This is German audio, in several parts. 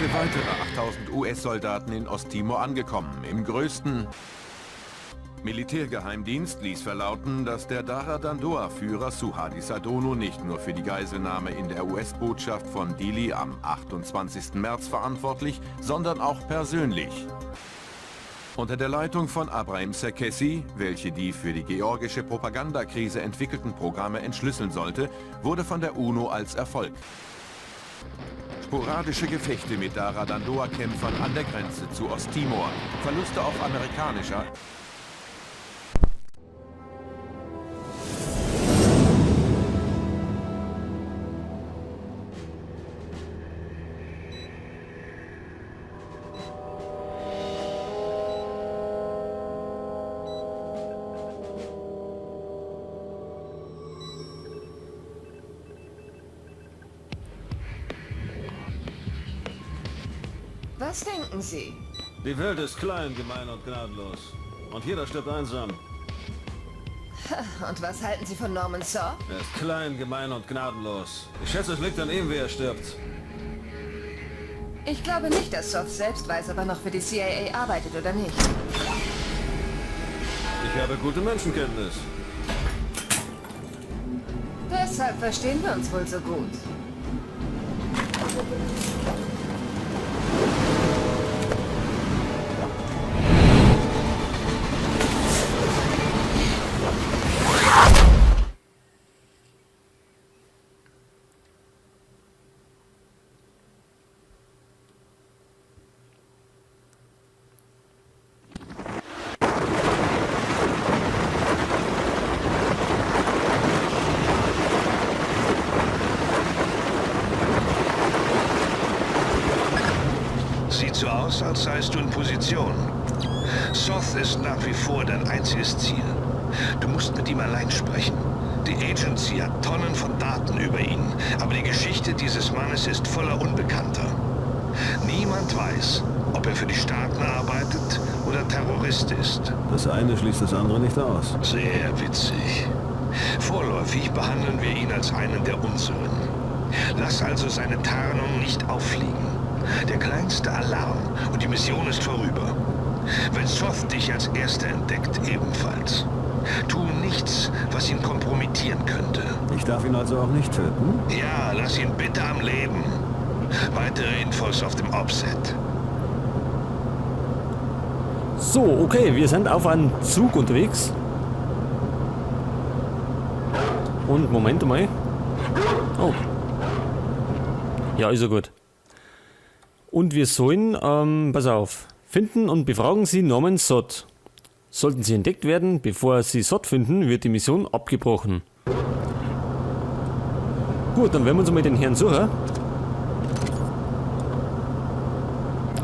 heute weitere 8000 US-Soldaten in Osttimor angekommen. Im größten Militärgeheimdienst ließ verlauten, dass der Dara Dandoa-Führer Suharto Sadonu nicht nur für die Geiselnahme in der US-Botschaft von Dili am 28. März verantwortlich, sondern auch persönlich. Unter der Leitung von Abraham Serkessi, welche die für die georgische Propagandakrise entwickelten Programme entschlüsseln sollte, wurde von der UNO als Erfolg. Sporadische Gefechte mit Dara Dandoa-Kämpfern an der Grenze zu Osttimor, Verluste auf amerikanischer Was denken Sie? Die Welt ist klein, gemein und gnadenlos. Und jeder stirbt einsam. Und was halten Sie von Norman Saw? Er ist klein, gemein und gnadenlos. Ich schätze, es liegt an ihm, wie er stirbt. Ich glaube nicht, dass Soft selbst weiß, ob er noch für die CIA arbeitet oder nicht. Ich habe gute Menschenkenntnis. Deshalb verstehen wir uns wohl so gut. Sieht so aus, als seist du in Position. Soth ist nach wie vor dein einziges Ziel. Du musst mit ihm allein sprechen. Die Agency hat Tonnen von Daten über ihn, aber die Geschichte dieses Mannes ist voller Unbekannter. Niemand weiß, ob er für die Staaten arbeitet oder Terrorist ist. Das eine schließt das andere nicht aus. Sehr witzig. Vorläufig behandeln wir ihn als einen der unseren. Lass also seine Tarnung nicht auffliegen. Der kleinste Alarm und die Mission ist vorüber. Wenn Soth dich als Erster entdeckt, ebenfalls. Tu nichts, was ihn kompromittieren könnte. Ich darf ihn also auch nicht töten? Ja, lass ihn bitte am Leben. Weitere Infos auf dem Offset. So, okay, wir sind auf einem Zug unterwegs. Und Moment mal. Oh. Ja, ist ja gut. Und wir sollen, pass auf, finden und befragen Sie Norman Sod. Sollten Sie entdeckt werden, bevor Sie Sod finden, wird die Mission abgebrochen. Gut, dann werden wir uns mal den Herrn suchen.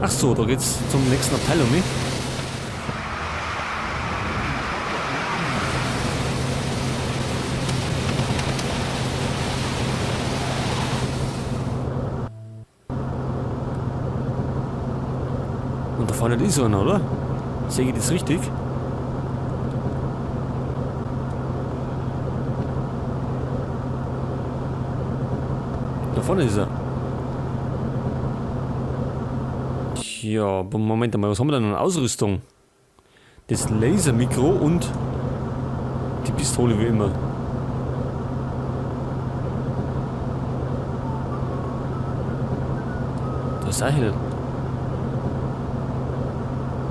Ach so, da geht's zum nächsten Abteilung, ne? Und da vorne ist so einer, oder? Sehe ich das richtig? Da vorne ist er. Tja, Moment einmal, was haben wir denn an Ausrüstung? Das Lasermikro und die Pistole wie immer. Das Sahel.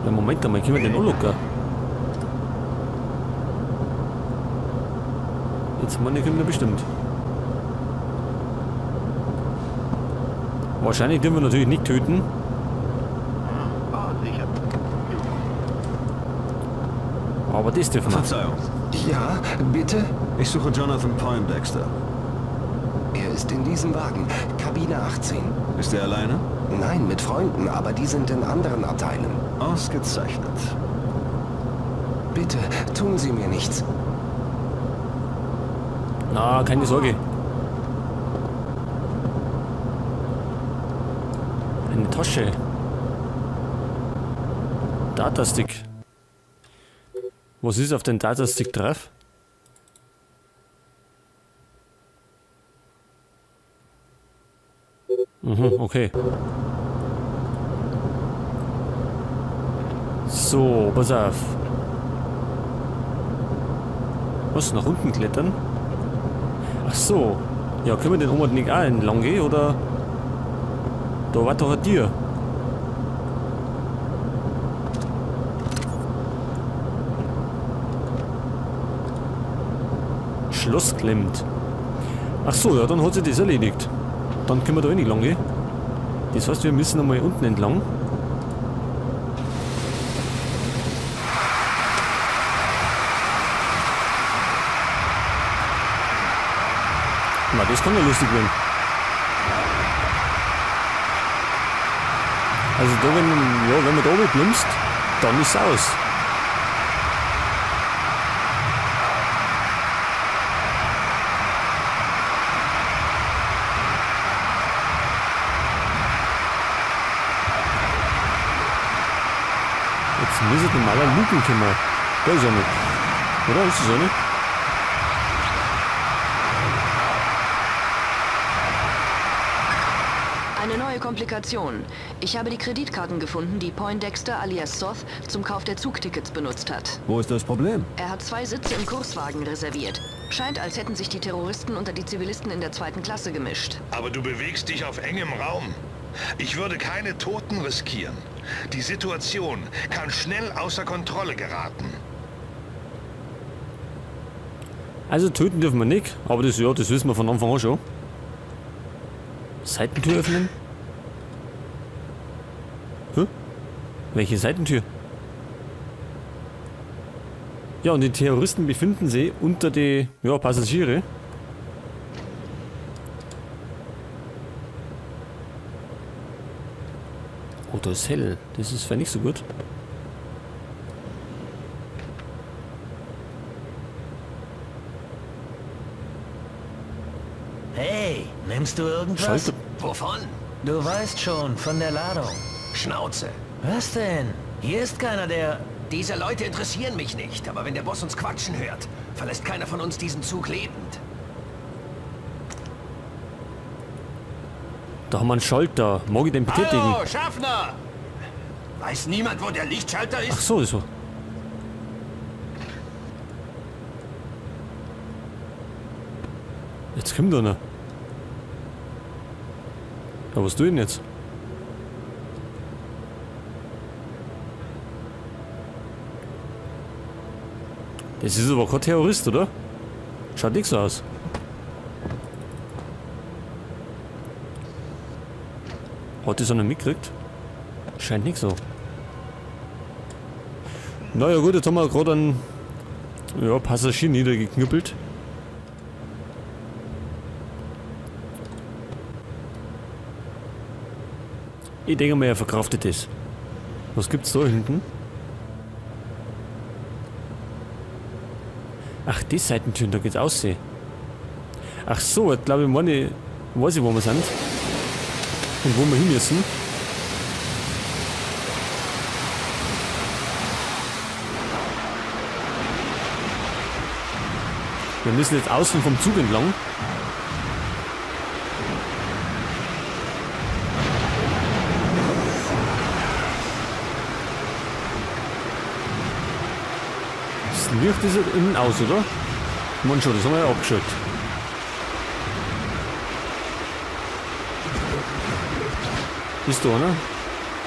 Ja, Moment einmal, können wir den anlocken? Jetzt meine ich, können wir bestimmt. Wahrscheinlich dürfen wir natürlich nicht töten. Aber das dürfen wir. Verzeihung. Ja, bitte? Ich suche Jonathan Poindexter. Er ist in diesem Wagen, Kabine 18. Ist er alleine? Nein, mit Freunden, aber die sind in anderen Abteilen. Ausgezeichnet. Bitte, tun Sie mir nichts. Na, keine Sorge. Eine Tasche. Datastick. Was ist auf den Datastick drauf? Mhm, okay. So, pass auf. Was, nach unten klettern? Ach so. Ja, können wir den oben nicht auch entlang gehen, oder? Da war doch ein Tier. Schloss klemmt. Ach so, ja, dann hat sich das erledigt. Dann können wir da eh nicht lang gehen. Das heißt, wir müssen einmal unten entlang. Na, das kann ja lustig werden. Also da, wenn man da oben plumpst, dann ist es aus. Jetzt müsste normaler Luken kommen. Da ist er nicht. Oder? Ist das auch nicht? Eine neue Komplikation. Ich habe die Kreditkarten gefunden, die Poindexter alias Soth zum Kauf der Zugtickets benutzt hat. Wo ist das Problem? Er hat 2 Sitze im Kurswagen reserviert. Scheint, als hätten sich die Terroristen unter die Zivilisten in der 2. Klasse gemischt. Aber du bewegst dich auf engem Raum. Ich würde keine Toten riskieren. Die Situation kann schnell außer Kontrolle geraten. Also töten dürfen wir nicht, aber das, ja, das wissen wir von Anfang an schon. Seitentür öffnen? Hä? Welche Seitentür? Ja, und die Terroristen befinden sich unter die Passagiere. Oh, da ist hell. Das ist vielleicht nicht so gut. Hey, nimmst du irgendwas? Schalter. Wovon? Du weißt schon, von der Ladung. Schnauze. Was denn? Hier ist keiner, der... Diese Leute interessieren mich nicht, aber wenn der Boss uns quatschen hört, verlässt keiner von uns diesen Zug lebend. Da haben wir einen Schalter. Mag ich den betätigen? Hallo, Schaffner! Weiß niemand, wo der Lichtschalter Ach ist? so, so. Jetzt kommt einer. Ja, was tue ich denn jetzt? Das ist aber kein Terrorist, oder? Schaut nicht so aus. Hat das einer mitgekriegt? Scheint nicht so. Naja gut, jetzt haben wir gerade einen Passagier niedergeknüppelt. Ich denke mal, er verkraftet das. Was gibt's da hinten? Ach, die Seitentüren, da geht's aussehen. Ach so, ich glaube, weiß ich, wo wir sind. Und wo wir hin müssen. Wir müssen jetzt außen vom Zug entlang. Das Licht ist ja innen aus, oder? Man schon, das haben wir ja abgeschaltet. Ist da einer?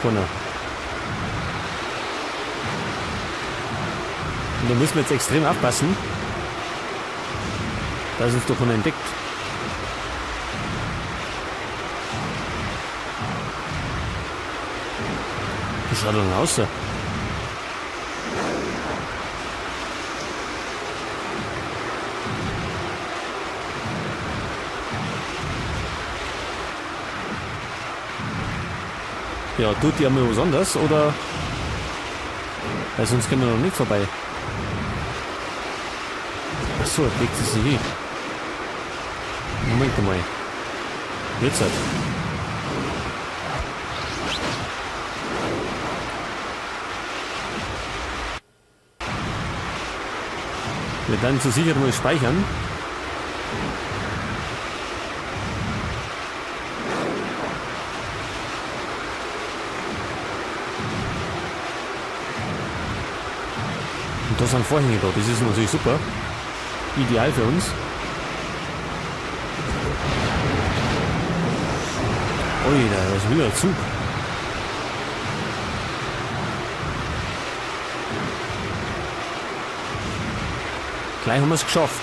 Keiner. Und da müssen wir jetzt extrem aufpassen. Da ist uns doch keiner entdeckt. Wie schaut er denn aus? Ja, tut die einmal was anderes, oder? Weil sonst können wir noch nicht vorbei. Achso, jetzt legt sie sich hin. Moment mal. Jetzt halt. Wir dann zur Sicherheit mal speichern. Und da sind Vorhänge da, das ist natürlich super. Ideal für uns. Ui, da ist wieder ein Zug. Gleich haben wir es geschafft.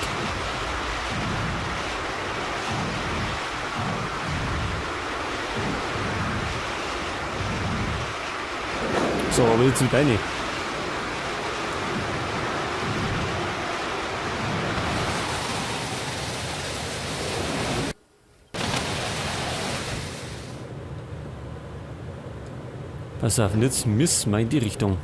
So, aber jetzt mit rein. Pass auf, und jetzt müssen wir in die Richtung.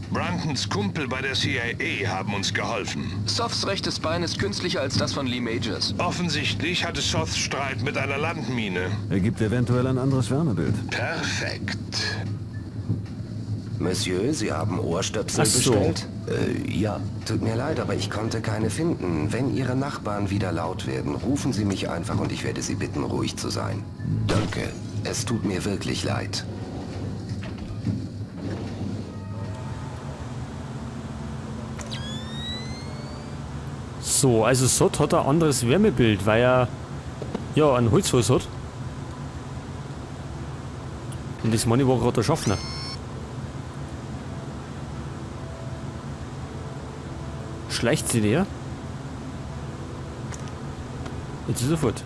Brandons Kumpel bei der CIA haben uns geholfen. Soths rechtes Bein ist künstlicher als das von Lee Majors. Offensichtlich hatte Soth Streit mit einer Landmine. Ergibt eventuell ein anderes Wärmebild. Perfekt. Monsieur, Sie haben Ohrstöpsel Ach so. bestellt? Ja. Tut mir leid, aber ich konnte keine finden. Wenn Ihre Nachbarn wieder laut werden, rufen Sie mich einfach und ich werde Sie bitten, ruhig zu sein. Danke. Es tut mir wirklich leid. So, also Sod hat ein anderes Wärmebild, weil er ja ein Holzhaus hat. Und das Mann war gerade der Schaffner. Schleicht sie der? Jetzt ist er fort.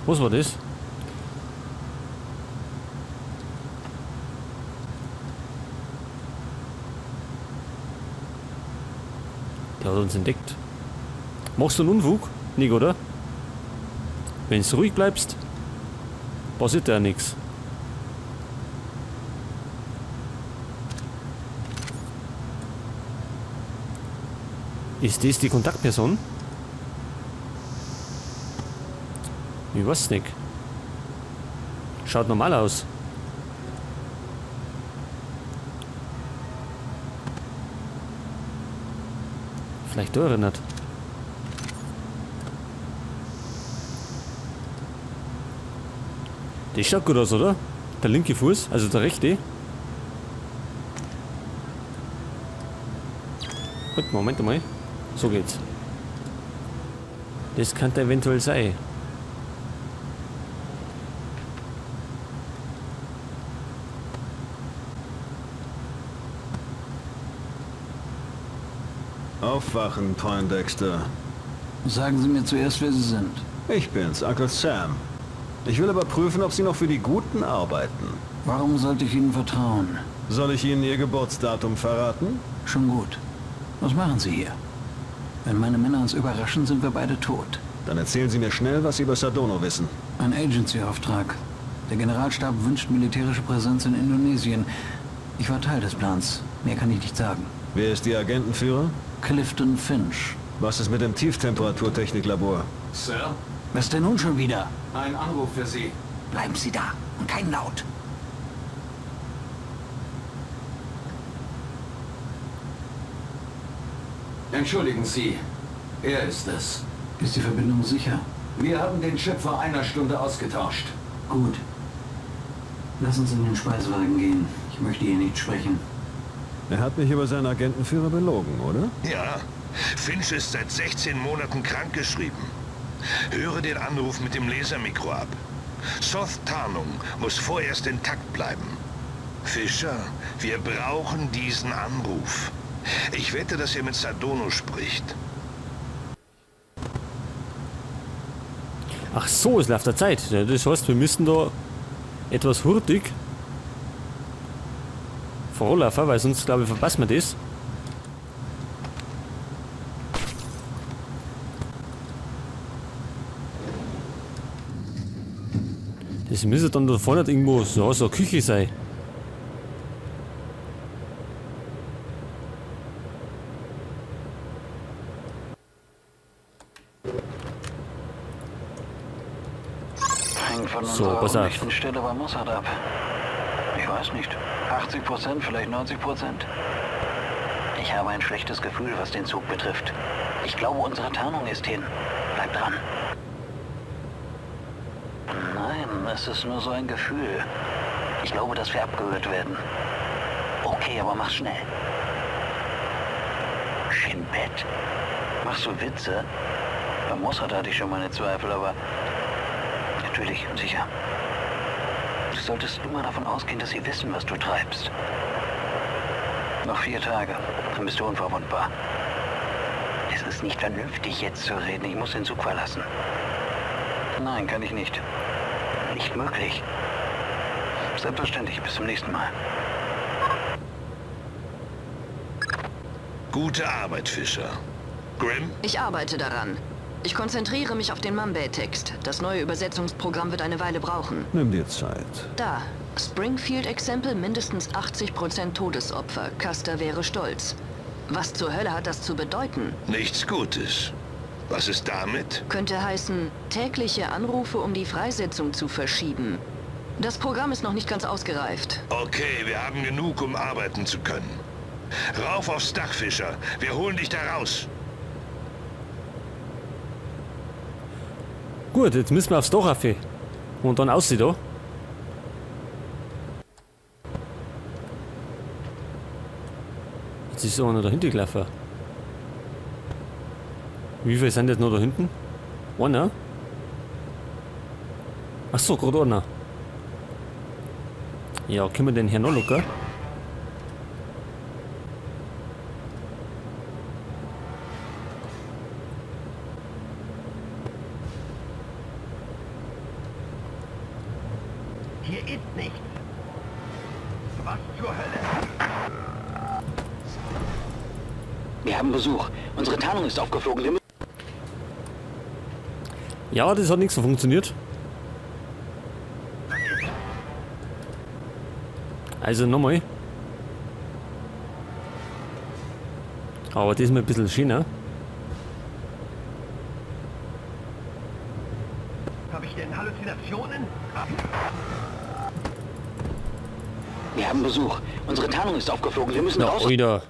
Was war das? Der hat uns entdeckt. Machst du einen Unfug? Nicht, oder? Wenn du ruhig bleibst, passiert ja nichts. Ist das die Kontaktperson? Ich weiß nicht. Schaut normal aus. Vielleicht da erinnert. Das schaut gut aus, oder? Der linke Fuß, also der rechte. Gut, Moment mal. So geht's. Das könnte eventuell sein. Aufwachen, Poindexter. Sagen Sie mir zuerst, wer Sie sind. Ich bin's, Uncle Sam. Ich will aber prüfen, ob Sie noch für die Guten arbeiten. Warum sollte ich Ihnen vertrauen? Soll ich Ihnen Ihr Geburtsdatum verraten? Schon gut. Was machen Sie hier? Wenn meine Männer uns überraschen, sind wir beide tot. Dann erzählen Sie mir schnell, was Sie über Sardono wissen. Ein Agency-Auftrag. Der Generalstab wünscht militärische Präsenz in Indonesien. Ich war Teil des Plans. Mehr kann ich nicht sagen. Wer ist Ihr Agentenführer? Clifton Finch. Was ist mit dem Tieftemperaturtechniklabor? Sir? Was denn nun schon wieder? Ein Anruf für Sie. Bleiben Sie da und kein Laut. Entschuldigen Sie, er ist es. Ist die Verbindung sicher? Wir haben den Chip vor einer Stunde ausgetauscht. Gut. Lass uns in den Speisewagen gehen. Ich möchte hier nicht sprechen. Er hat mich über seinen Agentenführer belogen, oder? Ja. Finch ist seit 16 Monaten krankgeschrieben. Höre den Anruf mit dem Lasermikro ab. Soth Tarnung muss vorerst intakt bleiben. Fischer, wir brauchen diesen Anruf. Ich wette, dass er mit Sardono spricht. Ach so, es läuft der Zeit. Ja, das heißt, wir müssen da etwas hurtig vorlaufen, weil sonst, glaube ich, verpassen wir das. Das müsste dann da vorne irgendwo so eine Küche sein. Hängt von So, unserer pass auf. undichten Stelle bei Mossad ab. Ich weiß nicht. 80%, vielleicht 90%. Ich habe ein schlechtes Gefühl, was den Zug betrifft. Ich glaube, unsere Tarnung ist hin. Bleib dran. Nein, Es ist nur so ein Gefühl. Ich glaube, dass wir abgehört werden. Okay, aber mach schnell. Shinbet? Machst du Witze? Bei Mossad hatte ich schon meine Zweifel, aber... Natürlich und sicher. Du solltest immer davon ausgehen, dass sie wissen, was du treibst. Noch 4 Tage, dann bist du unverwundbar. Es ist nicht vernünftig, jetzt zu reden. Ich muss den Zug verlassen. Nein, kann ich nicht. Nicht möglich. Selbstverständlich. Bis zum nächsten Mal. Gute Arbeit, Fischer. Grim? Ich arbeite daran. Ich konzentriere mich auf den Mambay-Text. Das neue Übersetzungsprogramm wird eine Weile brauchen. Nimm dir Zeit. Da. Springfield-Exempel mindestens 80% Todesopfer. Custer wäre stolz. Was zur Hölle hat das zu bedeuten? Nichts Gutes. Was ist damit? Könnte heißen, tägliche Anrufe, um die Freisetzung zu verschieben. Das Programm ist noch nicht ganz ausgereift. Okay, wir haben genug, um arbeiten zu können. Rauf aufs Dach, Fischer. Wir holen dich da raus. Gut, jetzt müssen wir aufs Dach rauf. Und dann aussieht da. Jetzt ist so einer da hinten gelaufen. Wie viele sind jetzt noch da hinten? Einer? Achso, gerade einer. Ja, können wir den hier noch locker? Hier ist nichts. Was zur Hölle? Wir haben Besuch. Unsere Tarnung ist aufgeflogen. Wir müssen... Ja, das hat nicht so funktioniert. Also nochmal. Aber das ist mir ein bisschen schöner. Habe ich denn Halluzinationen? Wir haben Besuch. Unsere Tarnung ist aufgeflogen. Wir müssen Na, raus. Alter.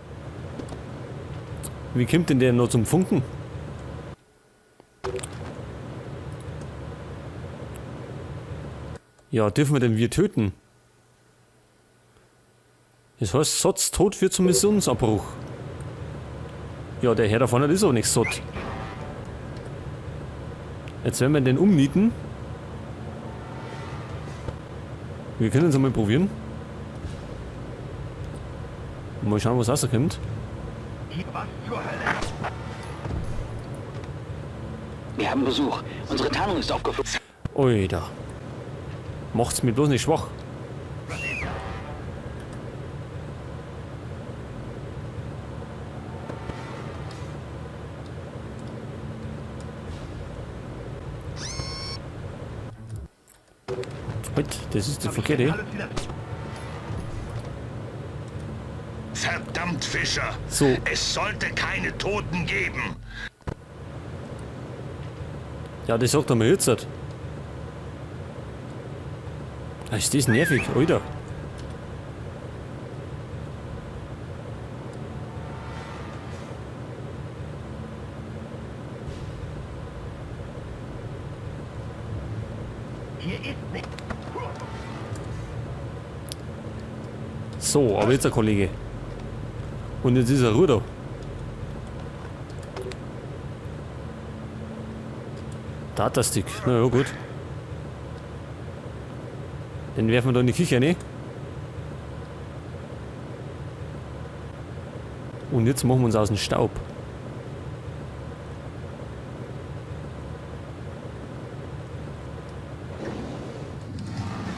Wie kommt denn der noch zum Funken? Ja, dürfen wir denn wir töten? Das heißt, Satz tot führt zum Missionsabbruch. Ja, der Herr da vorne ist auch nicht satt. Jetzt werden wir den umnieten. Wir können es einmal probieren. Mal schauen, was rauskommt. Was zur Hölle? Wir haben Besuch. Unsere Tarnung ist aufgeflogen. Alter. Macht's mir bloß nicht schwach. Halt, das ist die verkehrte. Verdammt, Fischer. So. Es sollte keine Toten geben. Ja, das sagt er mir jetzt. Ist das nervig, Alter. Hier ist nichts. So, aber jetzt der Kollege. Und jetzt ist er Ruder. Datastick, na ja, gut. Den werfen wir da in die Küche, ne? Und jetzt machen wir uns aus dem Staub.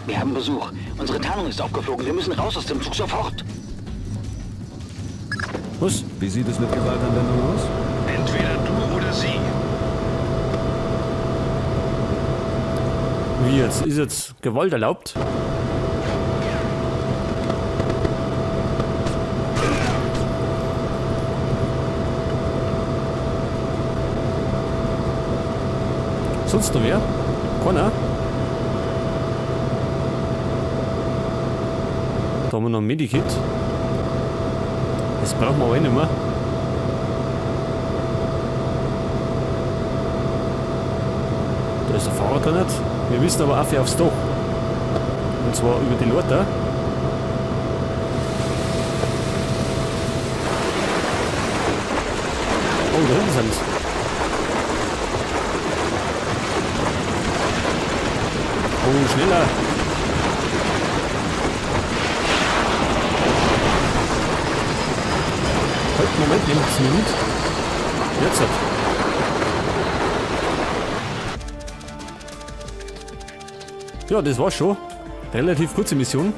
Wir haben Besuch. Unsere Tarnung ist aufgeflogen. Wir müssen raus aus dem Zug sofort. Was? Wie sieht es mit Gewaltanwendung aus? Entweder du oder sie. Wie jetzt? Ist jetzt Gewalt erlaubt? Sonst noch wer? Keiner? Da haben wir noch ein Medikit. Das brauchen wir aber eh nicht mehr. Da ist der Fahrer da nicht. Wir müssen aber auf aufs Dach. Und zwar über die Leiter. Oh, da hinten sind sie. Oh, schneller. Halt, Moment, nehmt es mir mit. Jetzt hat. Ja, das war's schon. Relativ kurze Mission.